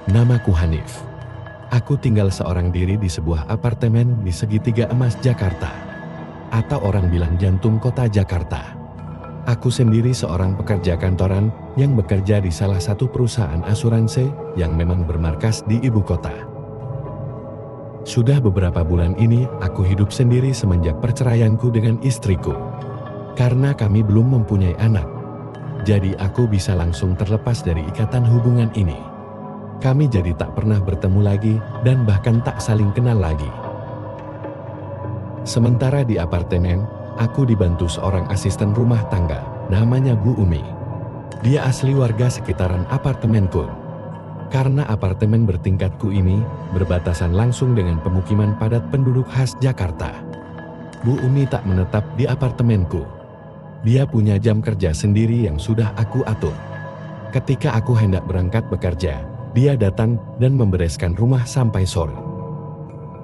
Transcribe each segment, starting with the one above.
Namaku Hanif. Aku tinggal seorang diri di sebuah apartemen di Segitiga Emas Jakarta. Atau orang bilang jantung kota Jakarta. Aku sendiri seorang pekerja kantoran yang bekerja di salah satu perusahaan asuransi yang memang bermarkas di ibu kota. Sudah beberapa bulan ini aku hidup sendiri semenjak perceraianku dengan istriku. Karena kami belum mempunyai anak. Jadi aku bisa langsung terlepas dari ikatan hubungan ini. Kami jadi tak pernah bertemu lagi dan bahkan tak saling kenal lagi. Sementara di apartemen, aku dibantu seorang asisten rumah tangga, namanya Bu Umi. Dia asli warga sekitaran apartemenku. Karena apartemen bertingkatku ini berbatasan langsung dengan pemukiman padat penduduk khas Jakarta. Bu Umi tak menetap di apartemenku. Dia punya jam kerja sendiri yang sudah aku atur. Ketika aku hendak berangkat bekerja, dia datang dan membereskan rumah sampai sore.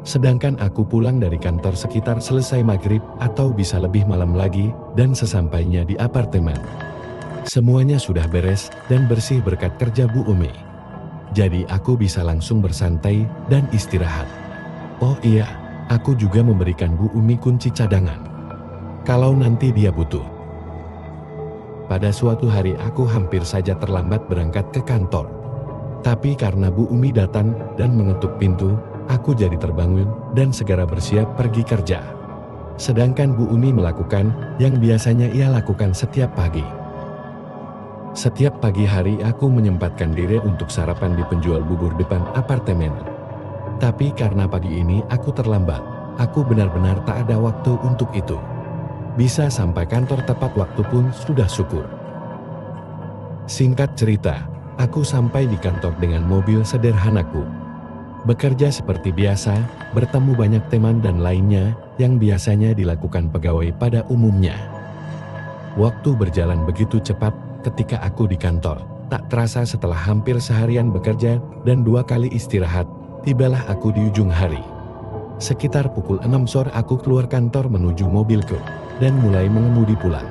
Sedangkan aku pulang dari kantor sekitar selesai maghrib atau bisa lebih malam lagi dan sesampainya di apartemen. Semuanya sudah beres dan bersih berkat kerja Bu Umi. Jadi aku bisa langsung bersantai dan istirahat. Oh iya, aku juga memberikan Bu Umi kunci cadangan. Kalau nanti dia butuh. Pada suatu hari aku hampir saja terlambat berangkat ke kantor. Tapi karena Bu Umi datang dan mengetuk pintu, aku jadi terbangun dan segera bersiap pergi kerja. Sedangkan Bu Umi melakukan yang biasanya ia lakukan setiap pagi. Setiap pagi hari aku menyempatkan diri untuk sarapan di penjual bubur depan apartemen. Tapi karena pagi ini aku terlambat, aku benar-benar tak ada waktu untuk itu. Bisa sampai kantor tepat waktu pun sudah syukur. Singkat cerita, aku sampai di kantor dengan mobil sederhanaku. Bekerja seperti biasa, bertemu banyak teman dan lainnya yang biasanya dilakukan pegawai pada umumnya. Waktu berjalan begitu cepat ketika aku di kantor. Tak terasa setelah hampir seharian bekerja dan 2 kali istirahat, tibalah aku di ujung hari. Sekitar pukul 6 sore aku keluar kantor menuju mobilku dan mulai mengemudi pulang.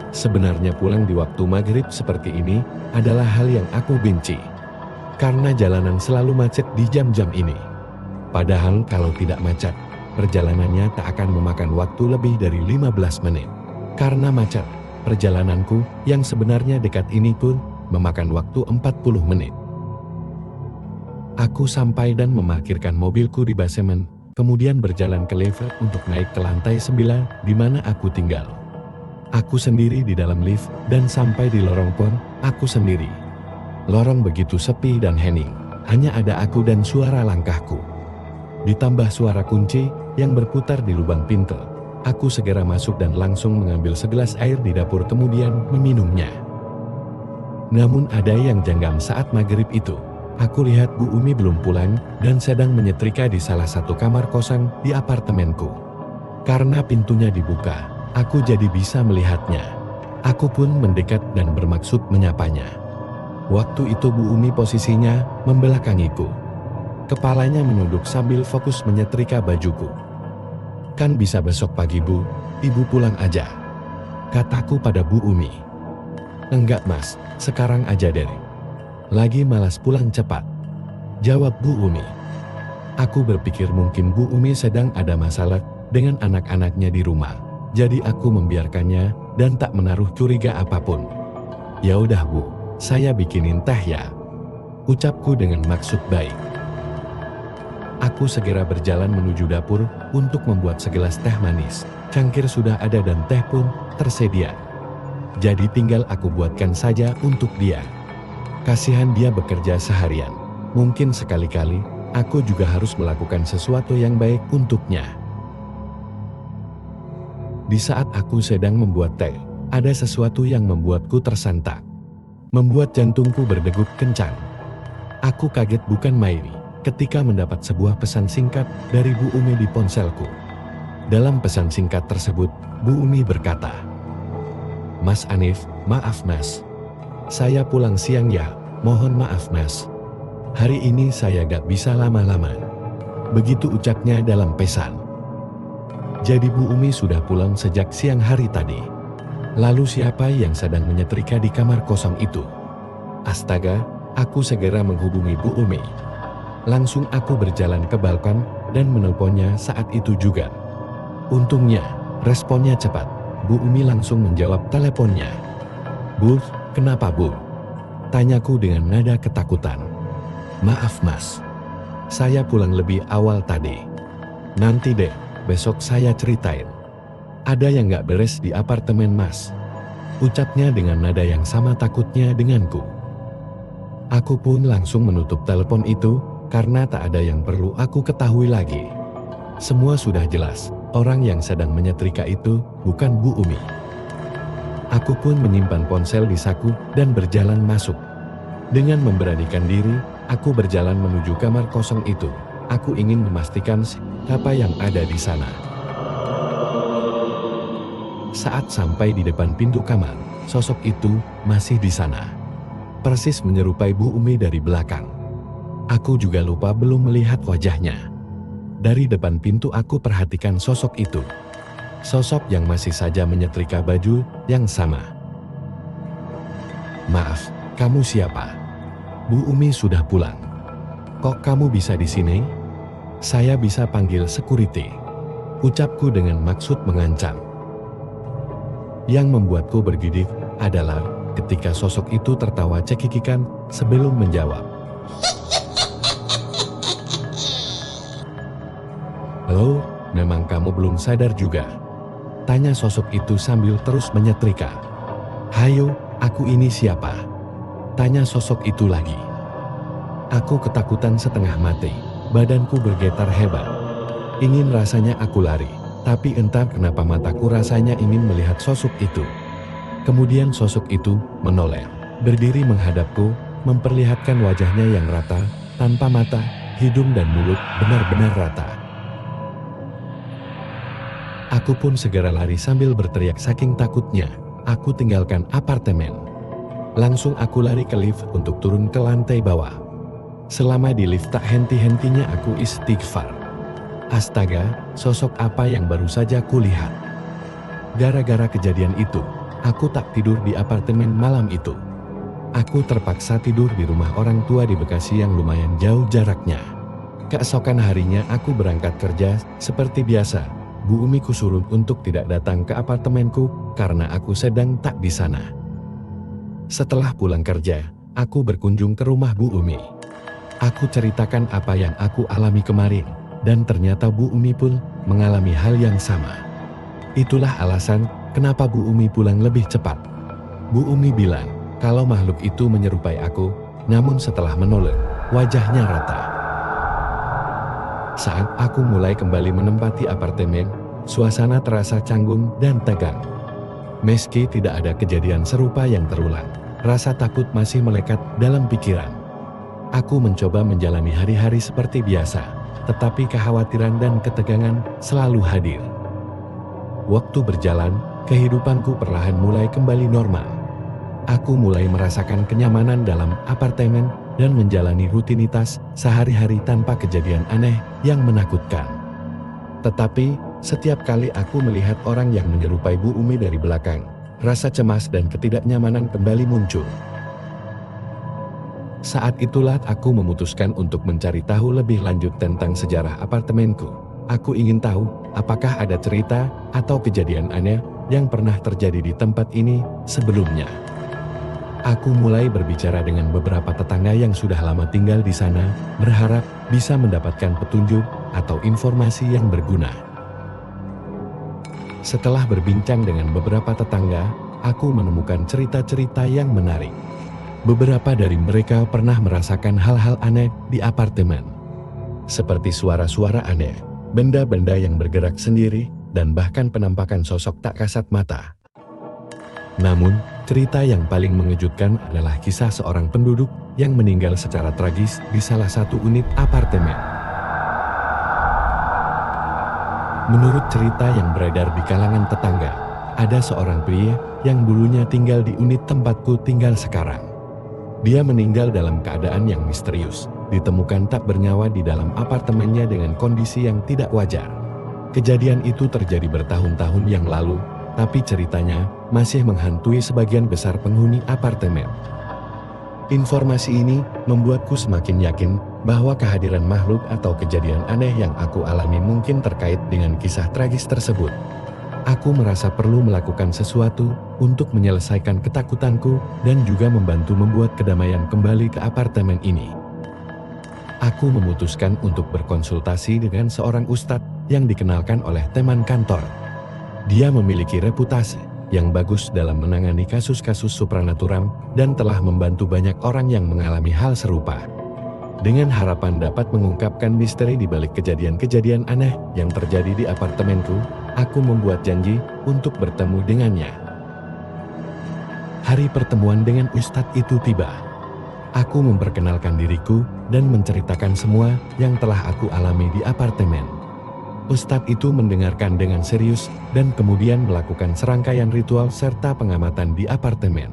Sebenarnya pulang di waktu maghrib seperti ini adalah hal yang aku benci. Karena jalanan selalu macet di jam-jam ini. Padahal kalau tidak macet, perjalanannya tak akan memakan waktu lebih dari 15 menit. Karena macet, perjalananku yang sebenarnya dekat ini pun memakan waktu 40 menit. Aku sampai dan memarkirkan mobilku di basemen, kemudian berjalan ke lift untuk naik ke lantai 9 di mana aku tinggal. Aku sendiri di dalam lift dan sampai di lorong pun aku sendiri. Lorong begitu sepi dan hening, hanya ada aku dan suara langkahku. Ditambah suara kunci yang berputar di lubang pintu. Aku segera masuk dan langsung mengambil segelas air di dapur kemudian meminumnya. Namun ada yang janggal saat maghrib itu. Aku lihat Bu Umi belum pulang dan sedang menyetrika di salah satu kamar kosong di apartemenku. Karena pintunya dibuka, aku jadi bisa melihatnya. Aku pun mendekat dan bermaksud menyapanya. Waktu itu Bu Umi posisinya membelakangiku. Kepalanya menunduk sambil fokus menyetrika bajuku. Kan bisa besok pagi Bu, Ibu pulang aja. Kataku pada Bu Umi. Enggak Mas, sekarang aja deh. Lagi malas pulang cepat. Jawab Bu Umi. Aku berpikir mungkin Bu Umi sedang ada masalah dengan anak-anaknya di rumah. Jadi aku membiarkannya dan tak menaruh curiga apapun. Ya udah Bu, saya bikinin teh ya. Ucapku dengan maksud baik. Aku segera berjalan menuju dapur untuk membuat segelas teh manis. Cangkir sudah ada dan teh pun tersedia. Jadi tinggal aku buatkan saja untuk dia. Kasihan dia bekerja seharian. Mungkin sekali-kali aku juga harus melakukan sesuatu yang baik untuknya. Di saat aku sedang membuat teh, ada sesuatu yang membuatku tersentak. Membuat jantungku berdegup kencang. Aku kaget bukan main ketika mendapat sebuah pesan singkat dari Bu Umi di ponselku. Dalam pesan singkat tersebut, Bu Umi berkata, "Mas Hanif, maaf Mas. Saya pulang siang ya, mohon maaf Mas. Hari ini saya gak bisa lama-lama." Begitu ucapnya dalam pesan. Jadi Bu Umi sudah pulang sejak siang hari tadi. Lalu siapa yang sedang menyetrika di kamar kosong itu? Astaga, Aku segera menghubungi Bu Umi. Langsung aku berjalan ke balkon dan menelponnya saat itu juga. Untungnya, responnya cepat. Bu Umi langsung menjawab teleponnya. "Bu, kenapa Bu?" Tanyaku dengan nada ketakutan. "Maaf Mas, saya pulang lebih awal tadi. Nanti deh, besok saya ceritain. Ada yang gak beres di apartemen Mas," ucapnya dengan nada yang sama takutnya denganku. Aku pun langsung menutup telepon itu karena tak ada yang perlu aku ketahui lagi. Semua sudah jelas, orang yang sedang menyetrika itu bukan Bu Umi. Aku pun menyimpan ponsel di saku dan berjalan masuk. Dengan memberanikan diri, aku berjalan menuju kamar kosong itu. Aku ingin memastikan siapa yang ada di sana. Saat sampai di depan pintu kamar, sosok itu masih di sana. Persis menyerupai Bu Umi dari belakang. Aku juga lupa belum melihat wajahnya. Dari depan pintu aku perhatikan sosok itu. Sosok yang masih saja menyetrika baju yang sama. "Maaf, kamu siapa? Bu Umi sudah pulang. Kok kamu bisa di sini? Saya bisa panggil security," ucapku dengan maksud mengancam. Yang membuatku bergidik adalah ketika sosok itu tertawa cekikikan sebelum menjawab. "Halo, memang kamu belum sadar juga?" tanya sosok itu sambil terus menyetrika. "Hayo, aku ini siapa?" tanya sosok itu lagi. Aku ketakutan setengah mati, badanku bergetar hebat. Ingin rasanya aku lari, tapi entah kenapa mataku rasanya ingin melihat sosok itu. Kemudian sosok itu menoleh, berdiri menghadapku, memperlihatkan wajahnya yang rata, tanpa mata, hidung dan mulut benar-benar rata. Aku pun segera lari sambil berteriak saking takutnya. Aku tinggalkan apartemen. Langsung aku lari ke lift untuk turun ke lantai bawah. Selama di lift tak henti-hentinya aku istighfar. Astaga, sosok apa yang baru saja kulihat. Gara-gara kejadian itu, aku tak tidur di apartemen malam itu. Aku terpaksa tidur di rumah orang tua di Bekasi yang lumayan jauh jaraknya. Keesokan harinya aku berangkat kerja seperti biasa. Bu Umi kusuruh untuk tidak datang ke apartemenku karena aku sedang tak di sana. Setelah pulang kerja, aku berkunjung ke rumah Bu Umi. Aku ceritakan apa yang aku alami kemarin, dan ternyata Bu Umi pun mengalami hal yang sama. Itulah alasan kenapa Bu Umi pulang lebih cepat. Bu Umi bilang kalau makhluk itu menyerupai aku, namun setelah menoleh, wajahnya rata. Saat aku mulai kembali menempati apartemen, suasana terasa canggung dan tegang. Meski tidak ada kejadian serupa yang terulang, rasa takut masih melekat dalam pikiran. Aku mencoba menjalani hari-hari seperti biasa, tetapi kekhawatiran dan ketegangan selalu hadir. Waktu berjalan, kehidupanku perlahan mulai kembali normal. Aku mulai merasakan kenyamanan dalam apartemen dan menjalani rutinitas sehari-hari tanpa kejadian aneh yang menakutkan. Tetapi, setiap kali aku melihat orang yang menyerupai Bu Umi dari belakang, rasa cemas dan ketidaknyamanan kembali muncul. Saat itulah aku memutuskan untuk mencari tahu lebih lanjut tentang sejarah apartemenku. Aku ingin tahu apakah ada cerita atau kejadian aneh yang pernah terjadi di tempat ini sebelumnya. Aku mulai berbicara dengan beberapa tetangga yang sudah lama tinggal di sana, berharap bisa mendapatkan petunjuk atau informasi yang berguna. Setelah berbincang dengan beberapa tetangga, aku menemukan cerita-cerita yang menarik. Beberapa dari mereka pernah merasakan hal-hal aneh di apartemen, seperti suara-suara aneh, benda-benda yang bergerak sendiri, dan bahkan penampakan sosok tak kasat mata. Namun, cerita yang paling mengejutkan adalah kisah seorang penduduk yang meninggal secara tragis di salah satu unit apartemen. Menurut cerita yang beredar di kalangan tetangga, ada seorang pria yang dulunya tinggal di unit tempatku tinggal sekarang. Dia meninggal dalam keadaan yang misterius, ditemukan tak bernyawa di dalam apartemennya dengan kondisi yang tidak wajar. Kejadian itu terjadi bertahun-tahun yang lalu, tapi ceritanya masih menghantui sebagian besar penghuni apartemen. Informasi ini membuatku semakin yakin bahwa kehadiran makhluk atau kejadian aneh yang aku alami mungkin terkait dengan kisah tragis tersebut. Aku merasa perlu melakukan sesuatu untuk menyelesaikan ketakutanku dan juga membantu membuat kedamaian kembali ke apartemen ini. Aku memutuskan untuk berkonsultasi dengan seorang ustadz yang dikenalkan oleh teman kantor. Dia memiliki reputasi yang bagus dalam menangani kasus-kasus supranatural dan telah membantu banyak orang yang mengalami hal serupa. Dengan harapan dapat mengungkapkan misteri di balik kejadian-kejadian aneh yang terjadi di apartemenku, aku membuat janji untuk bertemu dengannya. Hari pertemuan dengan ustadz itu tiba. Aku memperkenalkan diriku dan menceritakan semua yang telah aku alami di apartemen. Ustadz itu mendengarkan dengan serius dan kemudian melakukan serangkaian ritual serta pengamatan di apartemen.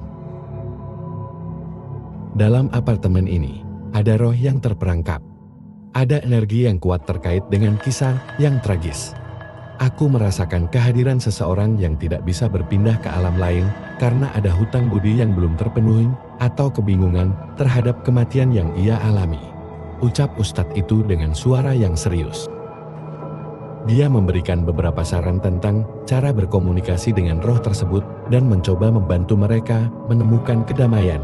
Dalam apartemen ini, ada roh yang terperangkap. Ada energi yang kuat terkait dengan kisah yang tragis. Aku merasakan kehadiran seseorang yang tidak bisa berpindah ke alam lain karena ada hutang budi yang belum terpenuhi atau kebingungan terhadap kematian yang ia alami. Ucap ustadz itu dengan suara yang serius. Dia memberikan beberapa saran tentang cara berkomunikasi dengan roh tersebut dan mencoba membantu mereka menemukan kedamaian.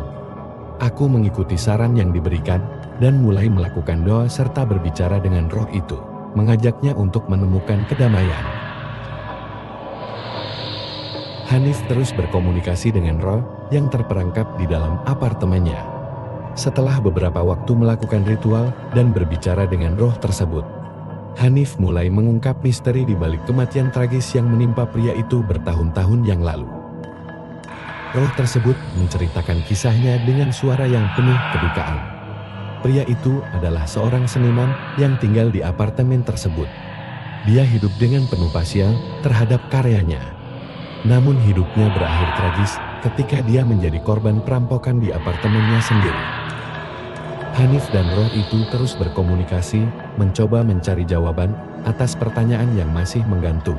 Aku mengikuti saran yang diberikan dan mulai melakukan doa serta berbicara dengan roh itu, mengajaknya untuk menemukan kedamaian. Hanif terus berkomunikasi dengan roh yang terperangkap di dalam apartemennya. Setelah beberapa waktu melakukan ritual dan berbicara dengan roh tersebut, Hanif mulai mengungkap misteri di balik kematian tragis yang menimpa pria itu bertahun-tahun yang lalu. Roh tersebut menceritakan kisahnya dengan suara yang penuh kedukaan. Pria itu adalah seorang seniman yang tinggal di apartemen tersebut. Dia hidup dengan penuh passion terhadap karyanya. Namun hidupnya berakhir tragis ketika dia menjadi korban perampokan di apartemennya sendiri. Hanif dan roh itu terus berkomunikasi, mencoba mencari jawaban atas pertanyaan yang masih menggantung.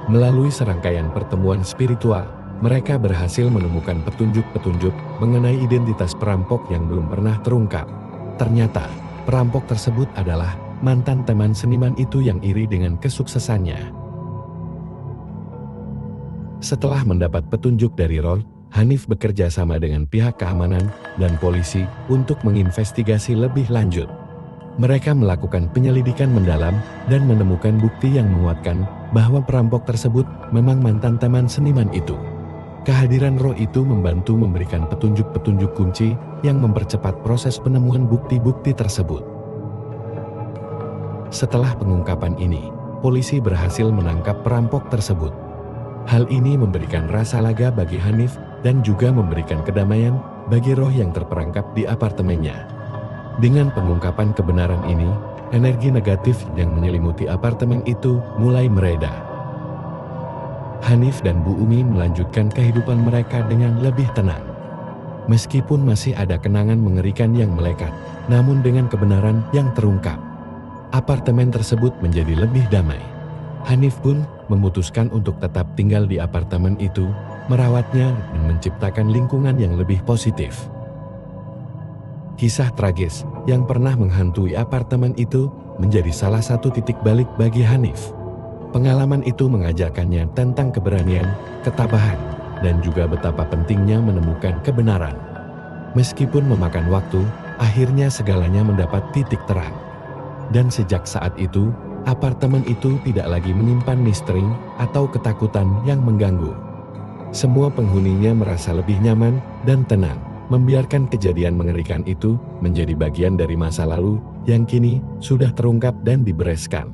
Melalui serangkaian pertemuan spiritual, mereka berhasil menemukan petunjuk-petunjuk mengenai identitas perampok yang belum pernah terungkap. Ternyata, perampok tersebut adalah mantan teman seniman itu yang iri dengan kesuksesannya. Setelah mendapat petunjuk dari roh, Hanif bekerja sama dengan pihak keamanan dan polisi untuk menginvestigasi lebih lanjut. Mereka melakukan penyelidikan mendalam dan menemukan bukti yang menguatkan bahwa perampok tersebut memang mantan teman seniman itu. Kehadiran roh itu membantu memberikan petunjuk-petunjuk kunci yang mempercepat proses penemuan bukti-bukti tersebut. Setelah pengungkapan ini, polisi berhasil menangkap perampok tersebut. Hal ini memberikan rasa lega bagi Hanif dan juga memberikan kedamaian bagi roh yang terperangkap di apartemennya. Dengan pengungkapan kebenaran ini, energi negatif yang menyelimuti apartemen itu mulai mereda. Hanif dan Bu Umi melanjutkan kehidupan mereka dengan lebih tenang. Meskipun masih ada kenangan mengerikan yang melekat, namun dengan kebenaran yang terungkap, apartemen tersebut menjadi lebih damai. Hanif pun memutuskan untuk tetap tinggal di apartemen itu, merawatnya dan menciptakan lingkungan yang lebih positif. Kisah tragis yang pernah menghantui apartemen itu menjadi salah satu titik balik bagi Hanif. Pengalaman itu mengajarkannya tentang keberanian, ketabahan, dan juga betapa pentingnya menemukan kebenaran. Meskipun memakan waktu, akhirnya segalanya mendapat titik terang. Dan sejak saat itu, apartemen itu tidak lagi menyimpan misteri atau ketakutan yang mengganggu. Semua penghuninya merasa lebih nyaman dan tenang, membiarkan kejadian mengerikan itu menjadi bagian dari masa lalu yang kini sudah terungkap dan dibereskan.